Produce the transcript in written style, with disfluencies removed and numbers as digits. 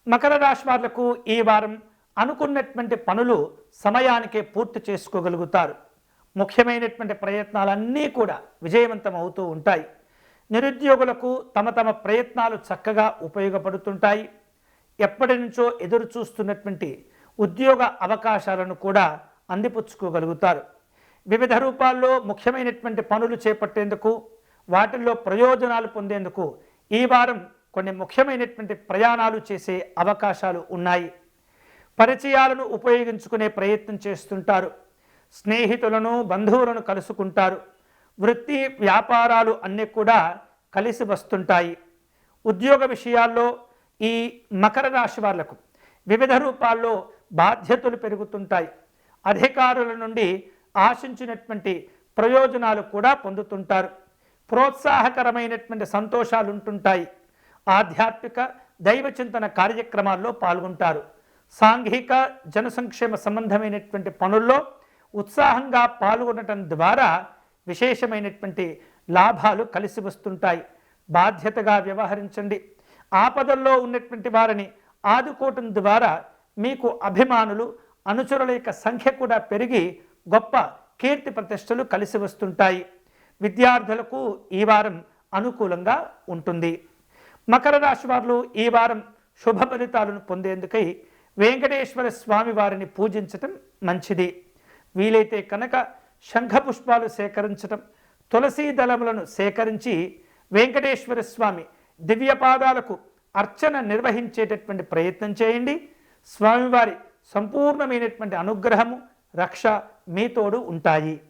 మకర రాశి వాళ్లకు ఈ వారం అనుకున్నటువంటి పనులు సమయానికే పూర్తి చేసుకోగలుగుతారు. ముఖ్యమైనటువంటి ప్రయత్నాలన్నీ కూడా విజయవంతం అవుతూ ఉంటాయి. నిరుద్యోగులకు తమ తమ ప్రయత్నాలు చక్కగా ఉపయోగపడుతుంటాయి. ఎప్పటి నుంచో ఎదురు చూస్తున్నటువంటి ఉద్యోగ అవకాశాలను కూడా అందిపుచ్చుకోగలుగుతారు. వివిధ రూపాల్లో ముఖ్యమైనటువంటి పనులు చేపట్టేందుకు, వాటిల్లో ప్రయోజనాలు పొందేందుకు ఈ వారం కొన్ని ముఖ్యమైనటువంటి ప్రయాణాలు చేసే అవకాశాలు ఉన్నాయి. పరిచయాలను ఉపయోగించుకునే ప్రయత్నం చేస్తుంటారు. స్నేహితులను, బంధువులను కలుసుకుంటారు. వృత్తి వ్యాపారాలు అన్నీ కూడా కలిసి వస్తుంటాయి. ఉద్యోగ విషయాల్లో ఈ మకర రాశి వాళ్లకు వివిధ రూపాల్లో బాధ్యతలు పెరుగుతుంటాయి. అధికారుల నుండి ఆశించినటువంటి ప్రయోజనాలు కూడా పొందుతుంటారు. ప్రోత్సాహకరమైనటువంటి సంతోషాలు ఉంటుంటాయి. ఆధ్యాత్మిక దైవ చింతన కార్యక్రమాల్లో పాల్గొంటారు. సాంఘిక జనసంక్షేమ సంబంధమైనటువంటి పనుల్లో ఉత్సాహంగా పాల్గొనటం ద్వారా విశేషమైనటువంటి లాభాలు కలిసి వస్తుంటాయి. బాధ్యతగా వ్యవహరించండి. ఆపదల్లో ఉన్నటువంటి వారిని ఆదుకోవటం ద్వారా మీకు అభిమానులు, అనుచరుల యొక్క సంఖ్య కూడా పెరిగి గొప్ప కీర్తి ప్రతిష్టలు కలిసి వస్తుంటాయి. విద్యార్థులకు ఈ వారం అనుకూలంగా ఉంటుంది. మకర రాశి వారు ఈ వారం శుభ ఫలితాలను పొందేందుకై వెంకటేశ్వర స్వామి వారిని పూజించటం మంచిది. వీలైతే కనుక శంఖ పుష్పాలు సేకరించటం, తులసీ దళములను సేకరించి వెంకటేశ్వర స్వామి దివ్యపాదాలకు అర్చన నిర్వహించేటటువంటి ప్రయత్నం చేయండి. స్వామివారి సంపూర్ణమైనటువంటి అనుగ్రహము, రక్ష మీ తోడు ఉంటాయి.